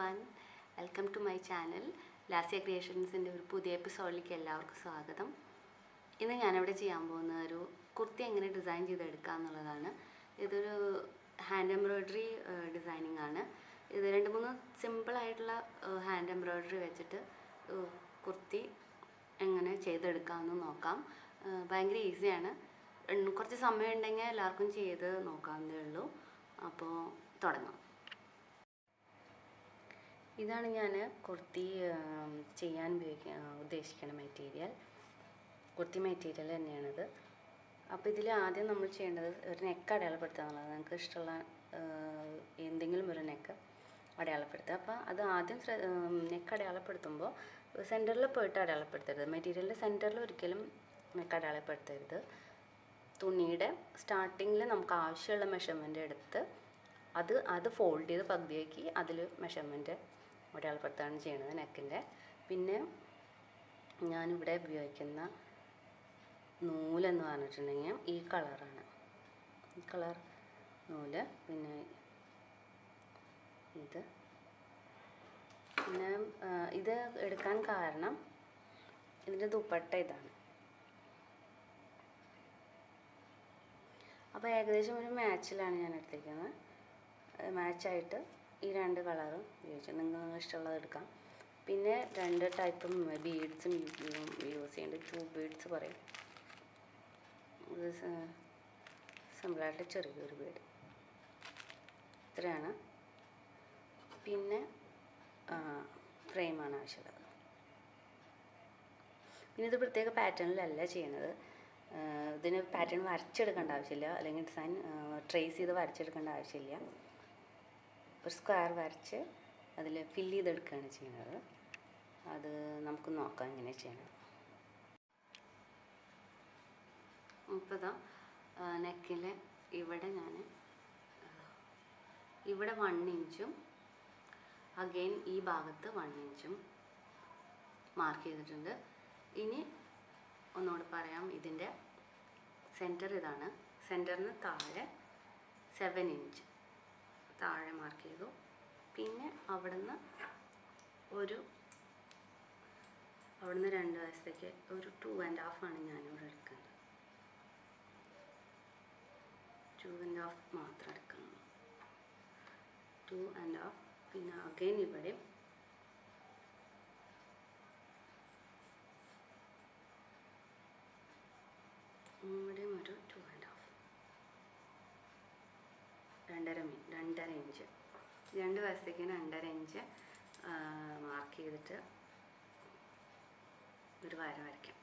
everyone, welcome to my channel. Lasya ക്രിയേഷൻസിൻ്റെ ഒരു പുതിയ എപ്പിസോഡിലേക്ക് എല്ലാവർക്കും സ്വാഗതം. ഇന്ന് ഞാനിവിടെ ചെയ്യാൻ പോകുന്ന ഒരു കുർത്തി എങ്ങനെ ഡിസൈൻ ചെയ്തെടുക്കുക എന്നുള്ളതാണ്. ഇതൊരു ഹാൻഡ് എംബ്രോയ്ഡറി ഡിസൈനിങ് ആണ്. ഇത് 2-3 സിമ്പിളായിട്ടുള്ള ഹാൻഡ് എംബ്രോയ്ഡറി വെച്ചിട്ട് കുർത്തി എങ്ങനെ ചെയ്തെടുക്കാമെന്ന് നോക്കാം. ഭയങ്കര ഈസിയാണ്. കുറച്ച് സമയം ഉണ്ടെങ്കിൽ എല്ലാവർക്കും ചെയ്ത് നോക്കാവുന്നതേ ഉള്ളൂ. അപ്പോൾ തുടങ്ങാം. ഇതാണ് ഞാൻ കുർത്തി ചെയ്യാൻ ഉദ്ദേശിക്കുന്ന മെറ്റീരിയൽ. കുർത്തി മെറ്റീരിയൽ തന്നെയാണിത്. അപ്പോൾ ഇതിൽ ആദ്യം നമ്മൾ ചെയ്യേണ്ടത് ഒരു നെക്ക് അടയാളപ്പെടുത്തുക എന്നുള്ളത്. നിങ്ങൾക്ക് ഇഷ്ടമുള്ള എന്തെങ്കിലും ഒരു നെക്ക് അടയാളപ്പെടുത്തുക. അപ്പോൾ അത് ആദ്യം നെക്ക് അടയാളപ്പെടുത്തുമ്പോൾ സെൻറ്ററിൽ പോയിട്ട് അടയാളപ്പെടുത്തരുത്. മെറ്റീരിയലിൻ്റെ സെൻറ്ററിൽ ഒരിക്കലും നെക്ക് അടയാളപ്പെടുത്തരുത്. തുണിയുടെ സ്റ്റാർട്ടിങ്ങിൽ നമുക്ക് ആവശ്യമുള്ള മെഷർമെൻറ്റ് എടുത്ത് അത് ഫോൾഡ് ചെയ്ത് പകുതിയാക്കി അതിൽ മെഷർമെൻറ്റ് അടയാളപ്പെടുത്താണ് ചെയ്യുന്നത് നെക്കിൻ്റെ. പിന്നെ ഞാനിവിടെ ഉപയോഗിക്കുന്ന നൂലെന്ന് പറഞ്ഞിട്ടുണ്ടെങ്കിൽ ഈ കളറാണ്. ഈ കളർ നൂല്. പിന്നെ ഇത് എടുക്കാൻ കാരണം ഇതിൻ്റെ ദുപ്പട്ട ഇതാണ്. അപ്പോൾ ഏകദേശം ഒരു മാച്ചിലാണ് ഞാൻ എടുത്തിരിക്കുന്നത്. മാച്ചായിട്ട് ഈ 2 കളറും ഉപയോഗിച്ചു. നിങ്ങൾക്ക് ഇഷ്ടമുള്ളത് എടുക്കാം. പിന്നെ 2 ടൈപ്പും ബീഡ്സും യൂസ് ചെയ്യുന്നുണ്ട്. 2 ബീഡ്സ് പറയും. ഇത് സിമ്പിളായിട്ട് ചെറിയൊരു ബീഡ് ഇത്രയാണ്. പിന്നെ ഫ്രെയിമാണ് ആവശ്യമുള്ളത്. പിന്നെ ഇത് പ്രത്യേക പാറ്റേണിലല്ല ചെയ്യണത്. ഇതിന് പാറ്റേൺ വരച്ചെടുക്കേണ്ട ആവശ്യമില്ല, അല്ലെങ്കിൽ ഡിസൈൻ ട്രേസ് ചെയ്ത് വരച്ചെടുക്കേണ്ട ആവശ്യമില്ല. ഒരു സ്ക്വയർ വരച്ച് അതിൽ ഫില്ല് ചെയ്തെടുക്കുകയാണ് ചെയ്യുന്നത്. അത് നമുക്ക് നോക്കാം എങ്ങനെ ചെയ്യണം. ഇപ്പോൾ നെക്കിൽ ഇവിടെ ഞാൻ ഇവിടെ 1 ഇഞ്ചും അഗെയിൻ ഈ ഭാഗത്ത് 1 ഇഞ്ചും മാർക്ക് ചെയ്തിട്ടുണ്ട്. ഇനി ഒന്നുകൂടെ പറയാം. ഇതിൻ്റെ സെൻറ്റർ ഇതാണ്. സെൻറ്ററിന് താഴെ 7 ഇഞ്ച് താഴെ മാർക്ക് ചെയ്തു. പിന്നെ അവിടുന്ന് 2 വശത്തേക്ക് ഒരു 2.5 ആണ് ഞാനിവിടെ എടുക്കുന്നത്. 2.5 മാത്രം എടുക്കണം. 2.5. പിന്നെ അഗൈൻ ഇവിടെ ഇവിടെയും ഒരു 2.5, 2.5 ഇഞ്ച്. 2 വശത്തേക്ക് 2.5 ഇഞ്ച് മാർക്ക് ചെയ്തിട്ട് ഒരു വര വരയ്ക്കാം.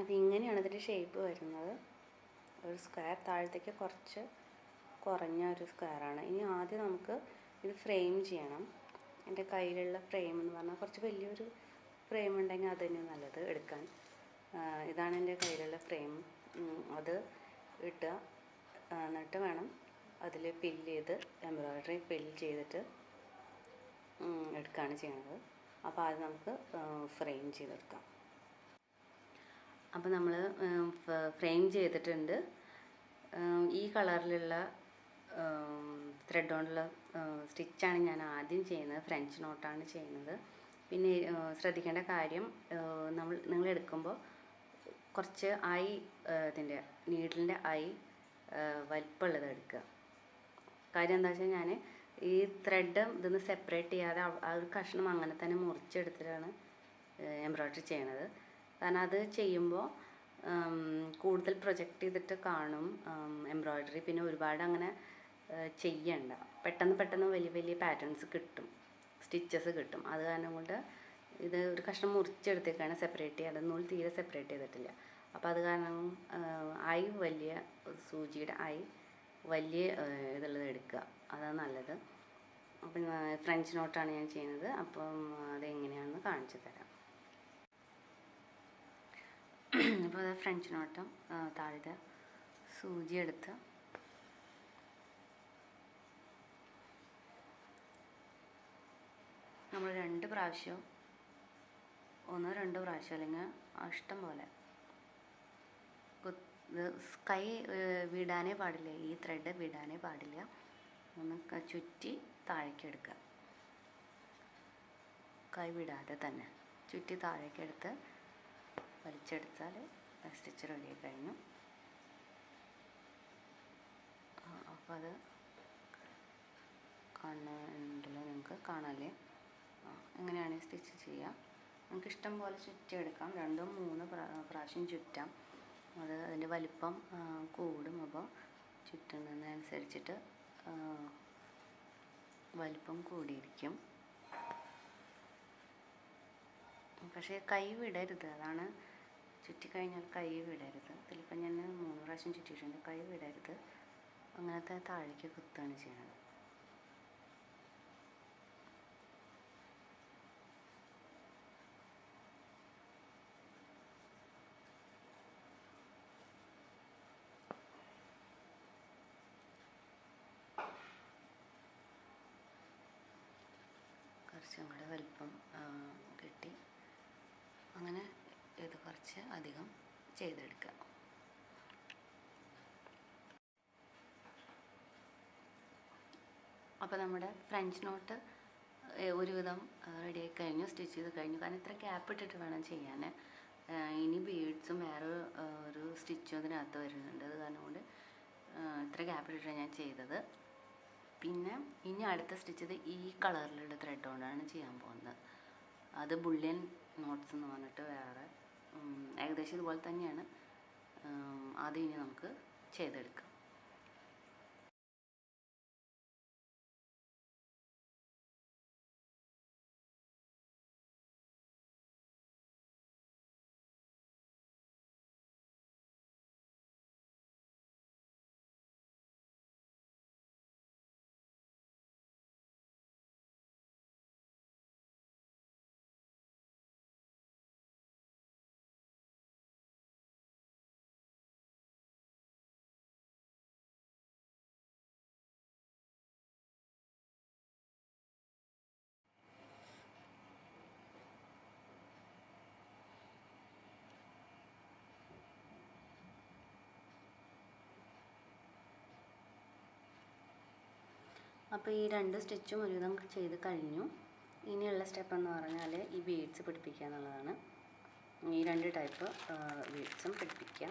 അപ്പോൾ ഇങ്ങനെയാണ് ഇതിൻ്റെ ഷേപ്പ് വരുന്നത്. ഒരു സ്ക്വയർ, താഴത്തേക്ക് കുറച്ച് കുറഞ്ഞ ഒരു സ്ക്വയറാണ്. ഇനി ആദ്യം നമുക്ക് ഇത് ഫ്രെയിം ചെയ്യണം. എൻ്റെ കയ്യിലുള്ള ഫ്രെയിം എന്ന് പറഞ്ഞാൽ കുറച്ച് വലിയൊരു ഫ്രെയിം ഉണ്ടെങ്കിൽ അത് തന്നെ നല്ലത് എടുക്കാൻ. ഇതാണ് എൻ്റെ കയ്യിലുള്ള ഫ്രെയിം. അത് ഇട്ടുക. എന്നിട്ട് വേണം അതിൽ ഫില്ല് ചെയ്ത് എംബ്രോയ്ഡറി ഫില്ല് ചെയ്തിട്ട് എടുക്കുകയാണ് ചെയ്യുന്നത്. അപ്പോൾ അത് നമുക്ക് ഫ്രെയിം ചെയ്തെടുക്കാം. അപ്പോൾ നമ്മൾ ഫ്രെയിം ചെയ്തിട്ടുണ്ട്. ഈ കളറിലുള്ള ത്രെഡ് കൊണ്ടുള്ള സ്റ്റിച്ചാണ് ഞാൻ ആദ്യം ചെയ്യുന്നത്. ഫ്രഞ്ച് നോട്ടാണ് ചെയ്യുന്നത്. പിന്നെ ശ്രദ്ധിക്കേണ്ട കാര്യം, നിങ്ങൾ എടുക്കുമ്പോൾ കുറച്ച് ഇതിൻ്റെ നീഡിലിൻ്റെ വലിപ്പമുള്ളത് എടുക്കുക. കാര്യം എന്താ വെച്ചാൽ ഞാൻ ഈ ത്രെഡ് ഇതൊന്ന് സെപ്പറേറ്റ് ചെയ്യാതെ ആ ഒരു കഷ്ണം അങ്ങനെ തന്നെ മുറിച്ചെടുത്തിട്ടാണ് എംബ്രോയ്ഡറി ചെയ്യണത്. കാരണം അത് ചെയ്യുമ്പോൾ കൂടുതൽ പ്രൊജക്റ്റ് ചെയ്തിട്ട് കാണും എംബ്രോയ്ഡറി. പിന്നെ ഒരുപാട് അങ്ങനെ ചെയ്യണ്ട. പെട്ടെന്ന് വലിയ വലിയ പാറ്റേൺസ് കിട്ടും, സ്റ്റിച്ചസ് കിട്ടും. അത് കാരണം കൊണ്ട് ഇത് ഒരു കഷ്ണം മുറിച്ചെടുത്തേക്കാണ്, സെപ്പറേറ്റ് ചെയ്യാതെ. നൂൽ തീരെ സെപ്പറേറ്റ് ചെയ്തിട്ടില്ല. അപ്പോൾ അത് കാരണം വലിയ സൂചിയുടെ വലിയ ഇതുള്ളത് എടുക്കുക, അതാണ് നല്ലത്. അപ്പം ഫ്രഞ്ച് നോട്ടാണ് ഞാൻ ചെയ്യുന്നത്. അപ്പം അതെങ്ങനെയാണെന്ന് കാണിച്ചു തരാം. ഇപ്പോൾ ഫ്രഞ്ച് നോട്ടം താഴത്തെ സൂചി എടുത്ത് നമ്മൾ 2 പ്രാവശ്യം 1-2 പ്രാവശ്യം അല്ലെങ്കിൽ ഇഷ്ടം പോലെ കൈ വിടാനേ പാടില്ല, ഈ ത്രെഡ് വിടാനേ പാടില്ല. ഒന്ന് ചുറ്റി താഴേക്ക് എടുക്കുക, കൈ വിടാതെ തന്നെ ചുറ്റി താഴേക്ക് എടുത്ത് വലിച്ചെടുത്താൽ സ്റ്റിച്ച് റെഡി കഴിഞ്ഞു. അപ്പോൾ അത് കാണുന്നുണ്ടല്ലോ, നിങ്ങൾക്ക് കാണാല്ലേ? എങ്ങനെയാണ് സ്റ്റിച്ച് ചെയ്യുക? നമുക്ക് ഇഷ്ടം പോലെ ചുറ്റിയെടുക്കാം, 2-3 പ്രാവശ്യം ചുറ്റാം. അത് അതിൻ്റെ വലിപ്പം കൂടും. അപ്പോൾ ചുറ്റുന്നതിനനുസരിച്ചിട്ട് വലിപ്പം കൂടിയിരിക്കും. പക്ഷേ കൈ വിടരുത്, അതാണ്. ചുറ്റിക്കഴിഞ്ഞാൽ കൈ വിടരുത്. ഇതിലിപ്പം ഞാൻ 3 പ്രാവശ്യം ചുറ്റിയിട്ടുണ്ട്. കൈ വിടരുത്, അങ്ങനത്തെ താഴേക്ക് കുത്താണ് ചെയ്യണത്. കുറച്ചും കൂടെ വലിപ്പം കിട്ടി. അങ്ങനെ ഇത് കുറച്ച് അധികം ചെയ്തെടുക്കുക. അപ്പോൾ നമ്മുടെ ഫ്രഞ്ച് നോട്ട് ഒരുവിധം റെഡിയായി കഴിഞ്ഞു, സ്റ്റിച്ച് ചെയ്ത് കഴിഞ്ഞു. കാരണം ഇത്ര ഗ്യാപ്പ് ഇട്ടിട്ട് വേണം ചെയ്യാൻ. ഇനി ബീഡ്സും വേറെ ഒരു സ്റ്റിച്ചും അതിനകത്ത് വരുന്നുണ്ട്. അത് കാരണം കൊണ്ട് ഇത്ര ഗ്യാപ്പ് ഇട്ടിട്ടാണ് ഞാൻ ചെയ്തത്. പിന്നെ ഇനി അടുത്ത സ്റ്റിച്ച് ഇത് ഈ കളറിലുള്ള ത്രെഡ് കൊണ്ടാണ് ചെയ്യാൻ പോകുന്നത്. അത് ബുള്ളിയൻ നോട്ട്സ് എന്ന് പറഞ്ഞിട്ട് വേറെ ഏകദേശം ഇതുപോലെ തന്നെയാണ്. അത് ഇനി നമുക്ക് ചെയ്തെടുക്കാം. അപ്പോൾ ഈ 2 സ്റ്റിച്ചും ഒരുവിധം ചെയ്ത് കഴിഞ്ഞു. ഇനിയുള്ള സ്റ്റെപ്പ് എന്ന് പറഞ്ഞാൽ ഈ ബീഡ്സ് പിടിപ്പിക്കുക എന്നുള്ളതാണ്. ഈ 2 ടൈപ്പ് ബീഡ്സും പിടിപ്പിക്കുക.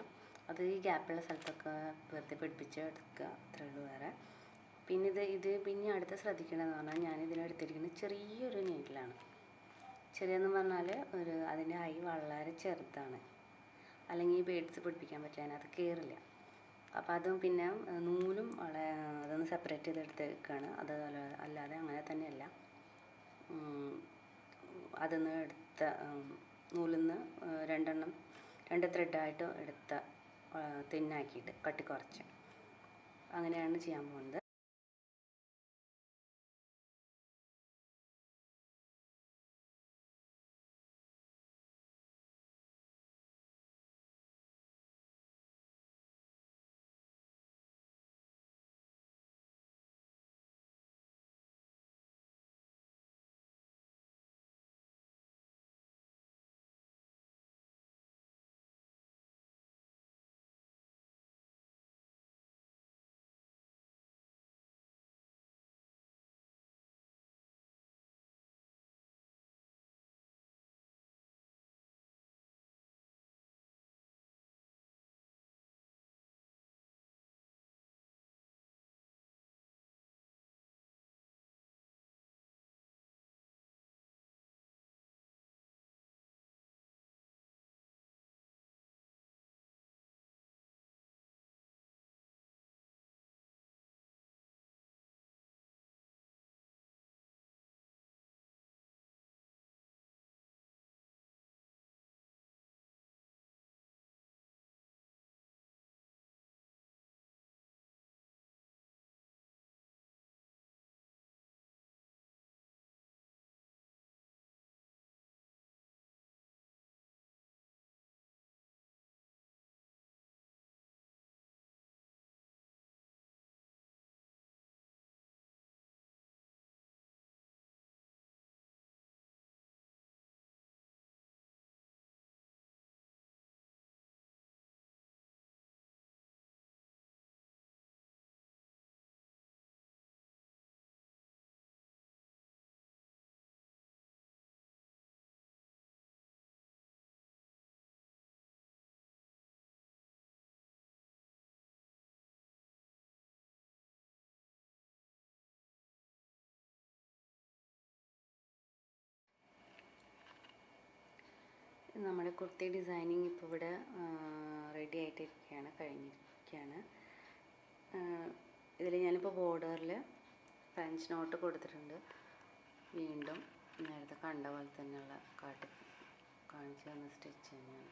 അത് ഈ ഗ്യാപ്പുള്ള സ്ഥലത്തൊക്കെ വെറുതെ പിടിപ്പിച്ച് എടുക്കുക, അത്രേ ഉള്ളൂ. വേറെ പിന്നെ അടുത്ത് ശ്രദ്ധിക്കണമെന്ന് പറഞ്ഞാൽ ഞാനിതിനെടുത്തിരിക്കുന്നത് ചെറിയൊരു നീഡിലാണ്. ചെറിയെന്ന് പറഞ്ഞാൽ അതിൻ്റെ ഐ വളരെ ചെറുതാണ്, അല്ലെങ്കിൽ ഈ ബീഡ്സ് പിടിപ്പിക്കാൻ പറ്റില്ല, അതിനകത്ത് കയറില്ല. അപ്പോൾ അതും പിന്നെ നൂലും അതൊന്ന് സെപ്പറേറ്റ് ചെയ്തെടുത്തേക്കാണ്. അത് അല്ലാതെ അങ്ങനെ തന്നെയല്ല, അതിന്ന് എടുത്ത നൂലിൽ നിന്ന് 2 ത്രെഡായിട്ട് എടുത്ത തിന്നാക്കിയിട്ട് കട്ടി കുറച്ച് അങ്ങനെയാണ് ചെയ്യാൻ പോകുന്നത്. നമ്മുടെ കുർത്തി ഡിസൈനിങ് ഇപ്പോൾ ഇവിടെ റെഡി ആയിട്ടിരിക്കുകയാണ്, കഴിഞ്ഞിരിക്കുകയാണ്. ഇതിൽ ഞാനിപ്പോൾ ബോർഡറിൽ ഫ്രഞ്ച് നോട്ട് കൊടുത്തിട്ടുണ്ട്. വീണ്ടും നേരത്തെ കണ്ട പോലെ തന്നെയുള്ള കാണിച്ചു തന്ന സ്റ്റിച്ച് തന്നെയാണ്.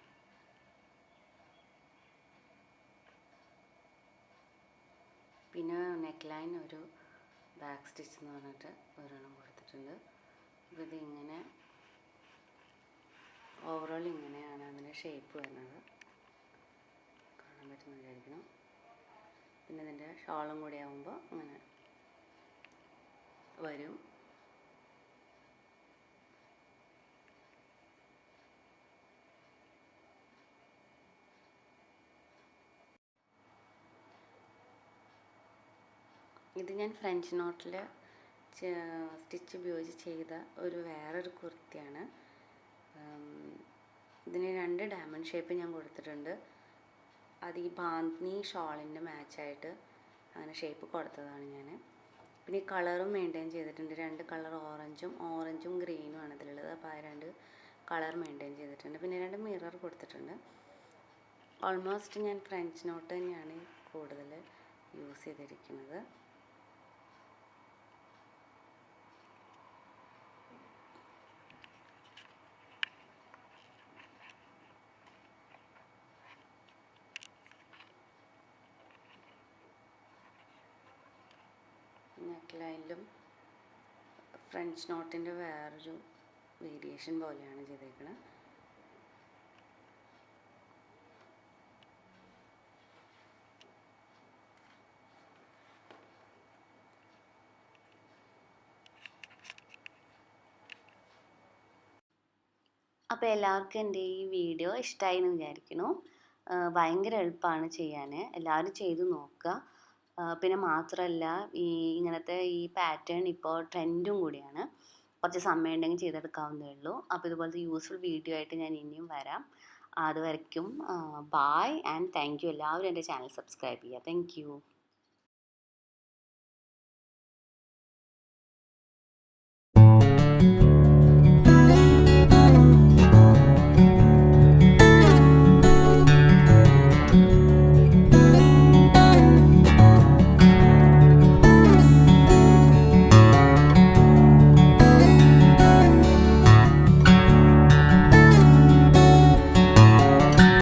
പിന്നെ നെക്ക് ലൈൻ ഒരു ബാക്ക് സ്റ്റിച്ച് എന്ന് പറഞ്ഞിട്ട് ഒരെണ്ണം കൊടുത്തിട്ടുണ്ട്. അപ്പോൾ ഇതിങ്ങനെ ഓവറോൾ ഇങ്ങനെയാണ് അതിൻ്റെ ഷേപ്പ് വരുന്നത്, കാണാൻ പറ്റുന്ന വിചാരിക്കണം. പിന്നെ ഇതിൻ്റെ ഷോളും കൂടി ആകുമ്പോൾ അങ്ങനെ വരും. ഇത് ഞാൻ ഫ്രഞ്ച് നോട്ടിൽ സ്റ്റിച്ച് ഉപയോഗിച്ച് ചെയ്ത വേറൊരു കുർത്തിയാണ്. ഇതിന് 2 ഡയമണ്ട് ഷേപ്പ് ഞാൻ കൊടുത്തിട്ടുണ്ട്. അത് ഈ ബാന്തിനി ഷോളിൻ്റെ മാച്ചായിട്ട് അങ്ങനെ ഷേപ്പ് കൊടുത്തതാണ് ഞാൻ. പിന്നെ ഈ കളറും മെയിൻറ്റെയിൻ ചെയ്തിട്ടുണ്ട്. 2 കളർ ഓറഞ്ചും ഗ്രീനും ആണ് ഇതിലുള്ളത്. അപ്പോൾ ആ 2 കളർ മെയിൻറ്റെയിൻ ചെയ്തിട്ടുണ്ട്. പിന്നെ 2 മിറർ കൊടുത്തിട്ടുണ്ട്. ഓൾമോസ്റ്റ് ഞാൻ ഫ്രഞ്ച് നോട്ട് തന്നെയാണ് കൂടുതൽ യൂസ് ചെയ്തിരിക്കുന്നത്. നെക്ക് ലൈനിലും ഫ്രഞ്ച് നോട്ടിൻ്റെ വേറൊരു വേരിയേഷൻ പോലെയാണ് ചെയ്തേക്കുന്നത്. അപ്പോൾ എല്ലാവർക്കും എൻ്റെ ഈ വീഡിയോ ഇഷ്ടമായി എന്ന് വിചാരിക്കുന്നു. ഭയങ്കര എളുപ്പമാണ് ചെയ്യാൻ, എല്ലാവരും ചെയ്ത് നോക്കുക. പിന്നെ മാത്രമല്ല, ഇങ്ങനത്തെ ഈ പാറ്റേൺ ഇപ്പോൾ ട്രെൻഡും കൂടിയാണ്. കുറച്ച് സമയം ഉണ്ടെങ്കിൽ ചെയ്തെടുക്കാവുന്നതേ ഉള്ളൂ. അപ്പോൾ ഇതുപോലത്തെ യൂസ്ഫുൾ വീഡിയോ ആയിട്ട് ഞാൻ ഇനിയും വരാം. അതുവരയ്ക്കും ബായ് ആൻഡ് താങ്ക് യു. എല്ലാവരും എൻ്റെ ചാനൽ സബ്സ്ക്രൈബ് ചെയ്യുക. Thank you.